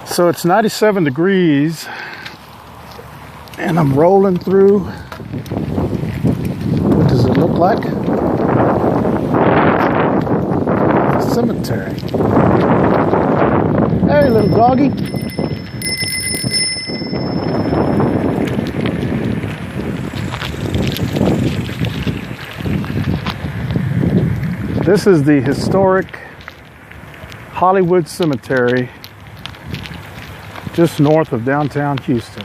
So it's 97 degrees and I'm rolling through. What does it look like? A cemetery. Hey, little doggy. This is the historic Hollywood Cemetery, just north of downtown Houston.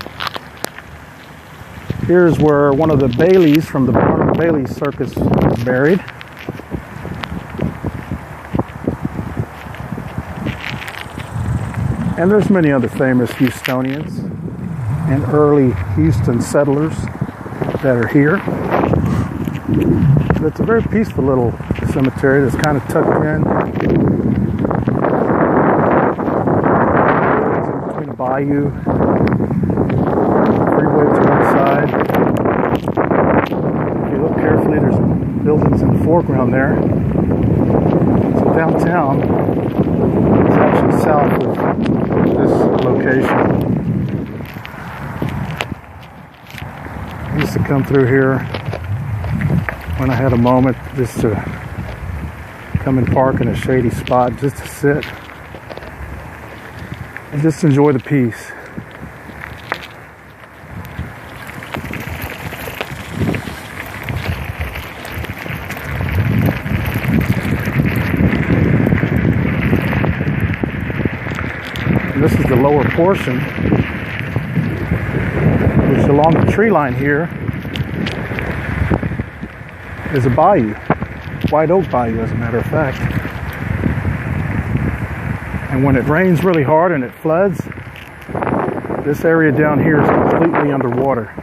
Here's where one of the Baileys from the Barnum Bailey Circus was buried. And there's many other famous Houstonians and early Houston settlers that are here. But it's a very peaceful little cemetery that's kind of tucked in between a bayou, freeway to one side. If you look carefully, there's buildings in the foreground there. So downtown is actually south of this location. I used to come through here when I had a moment just to come and park in a shady spot just to sit and just enjoy the peace. And this is the lower portion, which along the tree line here is a bayou, White Oak Bayou, as a matter of fact. And when it rains really hard and it floods, this area down here is completely underwater.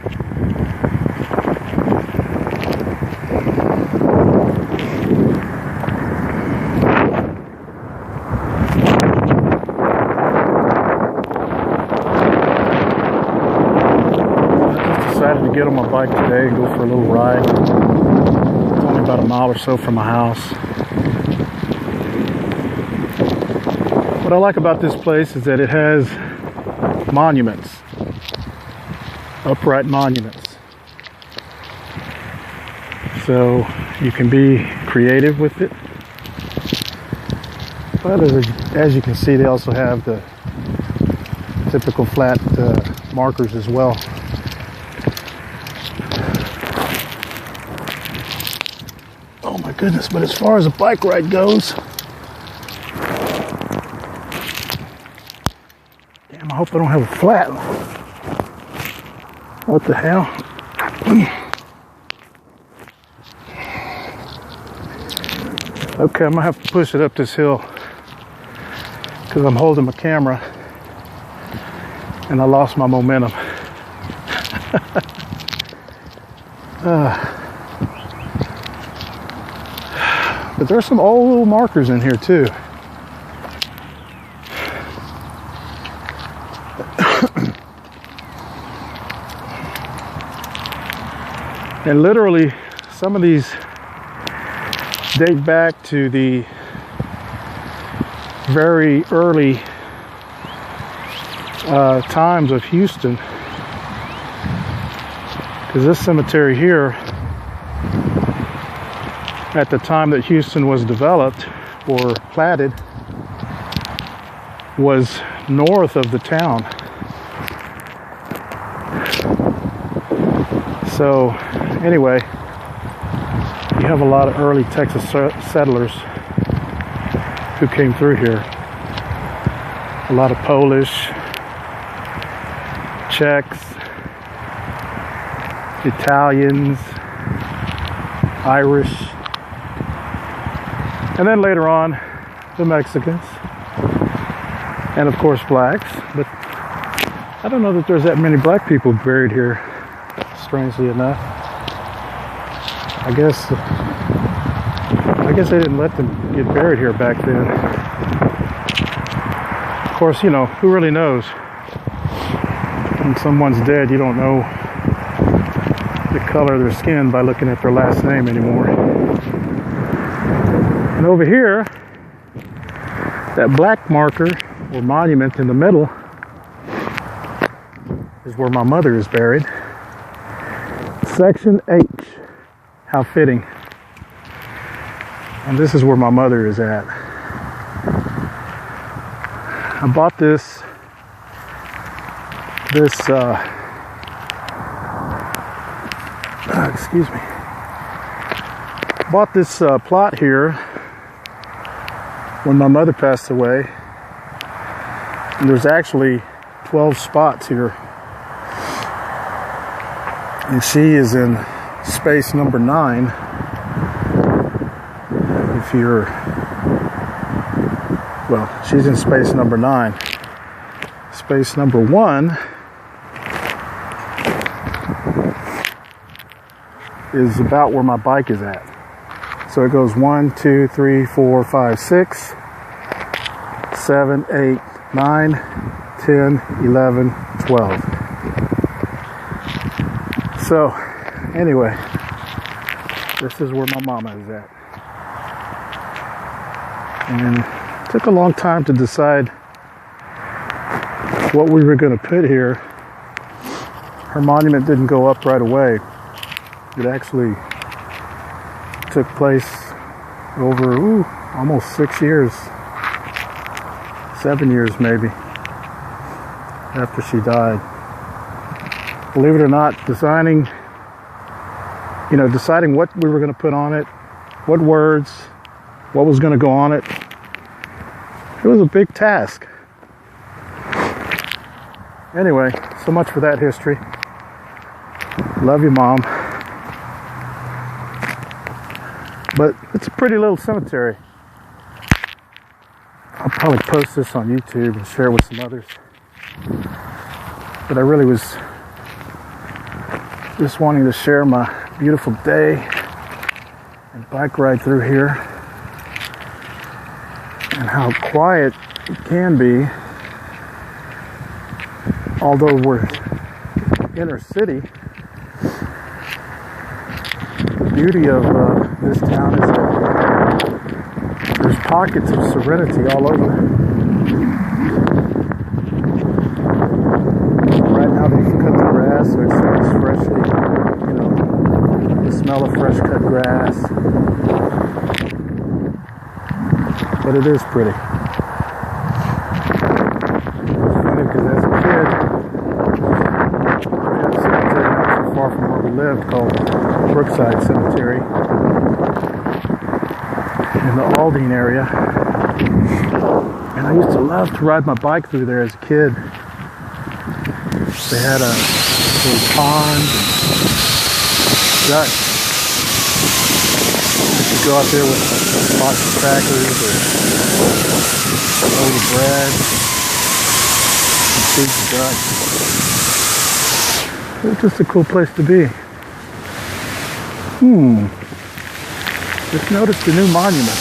I just decided to get on my bike today and go for a little ride. About a mile or so from my house. What I like about this place is that it has monuments, upright monuments. So you can be creative with it. But as you can see, they also have the typical flat markers as well. Oh my goodness, but as far as a bike ride goes, damn, I hope I don't have a flat. What the hell? Okay, I'm gonna have to push it up this hill because I'm holding my camera and I lost my momentum. But there's some old little markers in here too. And literally, some of these date back to the very early times of Houston. Because this cemetery here, at the time that Houston was developed or platted, was north of the town. So anyway, you have a lot of early Texas settlers who came through here. A lot of Polish, Czechs, Italians, Irish, and then later on, the Mexicans, and of course blacks. But I don't know that there's that many black people buried here, strangely enough. I guess they didn't let them get buried here back then. Of course, you know, who really knows? When someone's dead, you don't know the color of their skin by looking at their last name anymore. And over here, that black marker or monument in the middle is where my mother is buried. Section H. How fitting. And this is where my mother is at. I bought this excuse me. Bought this plot here when my mother passed away. And there's actually 12 spots here. And she is in space number 9. If you're, well, she's in space number 9. Space number 1 is about where my bike is at. So it goes 1, 2, 3, 4, 5, 6, 7, 8, 9, 10, 11, 12. So, anyway, this is where my mama is at. And it took a long time to decide what we were going to put here. Her monument didn't go up right away. It actually took place over almost 6 years, 7 years maybe, after she died. Believe it or not, deciding what we were going to put on it, what words, what was going to go on it. It was a big task. Anyway, so much for that history. Love you, Mom. But it's a pretty little cemetery. I'll probably post this on YouTube and share it with some others. But I really was just wanting to share my beautiful day and bike ride through here and how quiet it can be. Although we're inner city, the beauty of this town is that there's pockets of serenity all over. Right now they've cut the grass, so it smells freshly, the smell of fresh cut grass. But it is pretty. It's funny because as a kid, we had a cemetery not so far from where we lived called Brookside Cemetery in the Aldine area. And I used to love to ride my bike through there as a kid. They had a little pond and ducks. You could go out there with a box of crackers or a load of bread and feed the ducks. It was just a cool place to be. Just noticed a new monument.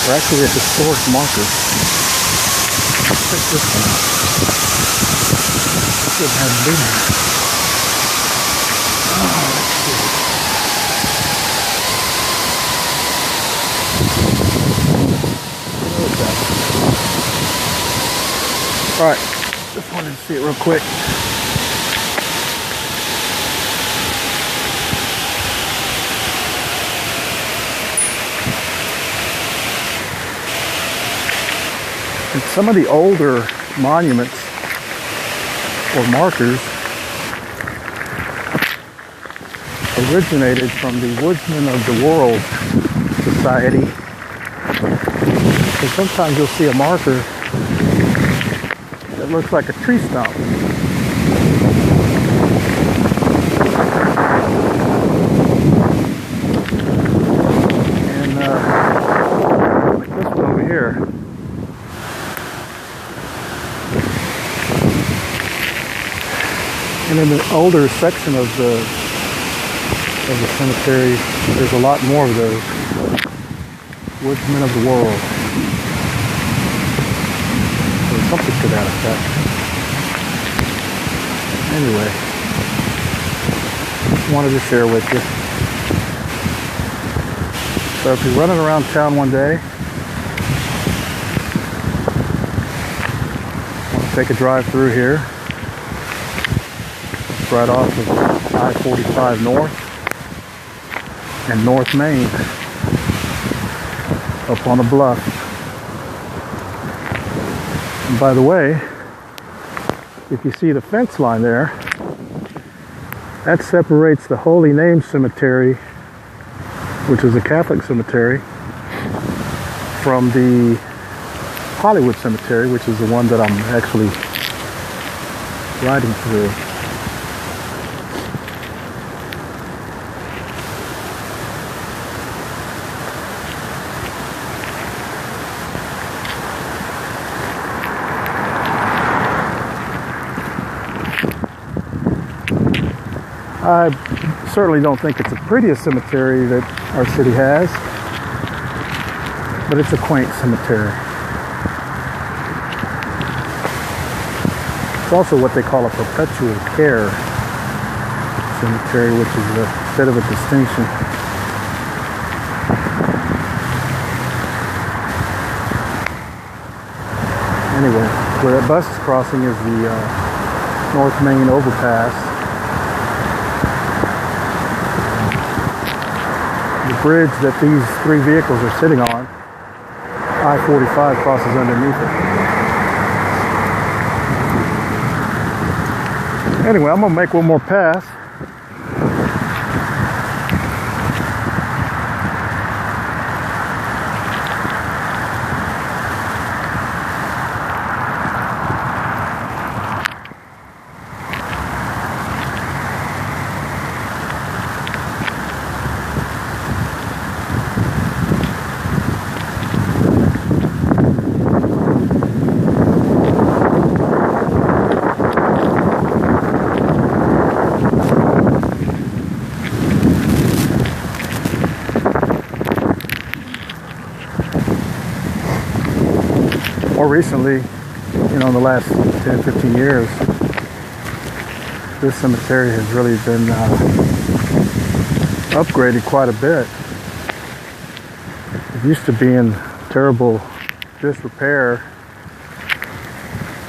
Or actually a historic marker. Check this one out. Shouldn't have been there. Oh, let's see. What is that? Alright, just wanted to see it real quick. And some of the older monuments or markers originated from the Woodsmen of the World Society. So sometimes you'll see a marker that looks like a tree stump. And like this one over here. And in the older section of the cemetery, there's a lot more of those. Woodsmen of the World. Or something to that effect. Anyway, wanted to share with you. So if you're running around town one day, want to take a drive through here, it's right off of I-45 North and North Main, up on a bluff. And by the way, if you see the fence line there, that separates the Holy Name Cemetery, which is a Catholic cemetery, from the Hollywood Cemetery, which is the one that I'm actually riding through. I certainly don't think it's the prettiest cemetery that our city has, but it's a quaint cemetery. It's also what they call a perpetual care cemetery, which is a bit of a distinction. Anyway, where that bus is crossing is the North Main overpass. The bridge that these three vehicles are sitting on, I-45 crosses underneath it. Anyway, I'm gonna make one more pass. More recently, in the last 10, 15 years, this cemetery has really been upgraded quite a bit. It used to be in terrible disrepair.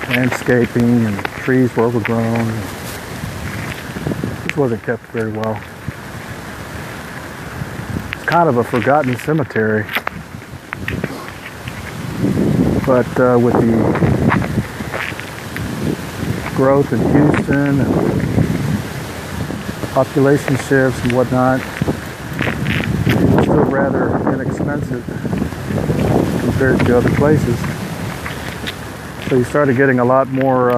Landscaping and trees were overgrown. This wasn't kept very well. It's kind of a forgotten cemetery. But with the growth in Houston and population shifts and whatnot, it's still rather inexpensive compared to other places. So you started getting a lot more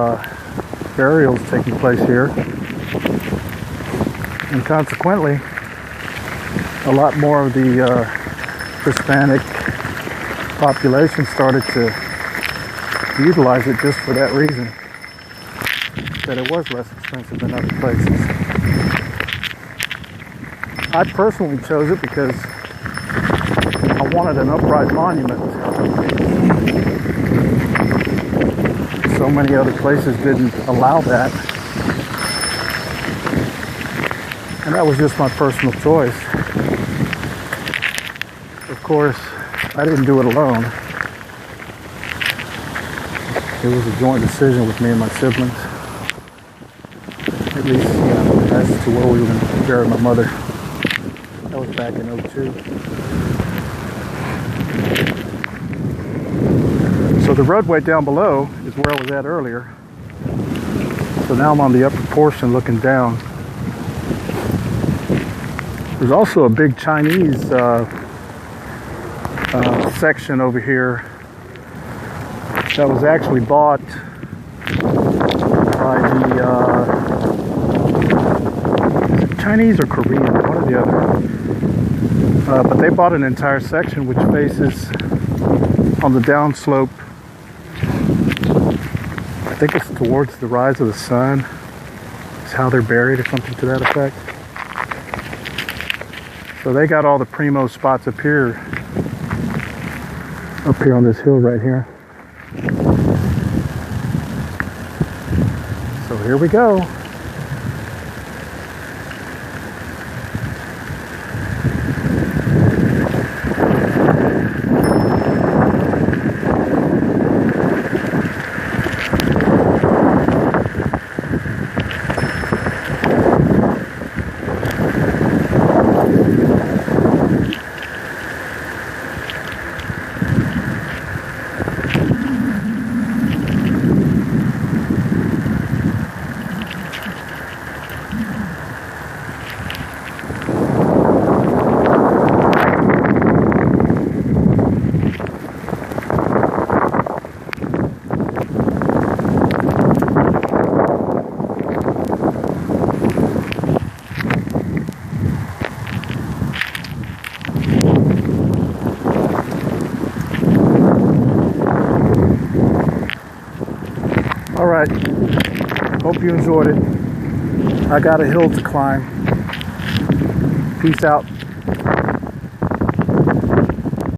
burials taking place here. And consequently, a lot more of the Hispanic population started to utilize it just for that reason, that it was less expensive than other places. I personally chose it because I wanted an upright monument. So many other places didn't allow that, and that was just my personal choice. Of course, I didn't do it alone. It was a joint decision with me and my siblings. At least, as to where we were going to bury my mother. That was back in '02. So the roadway down below is where I was at earlier. So now I'm on the upper portion looking down. There's also a big Chinese section over here that was actually bought by the Chinese or Korean, one or the other. But they bought an entire section which faces on the downslope. I think it's towards the rise of the sun. It's how they're buried or something to that effect. So they got all the primo spots up here on this hill right here. So here we go. right. Hope you enjoyed it. I got a hill to climb. Peace out.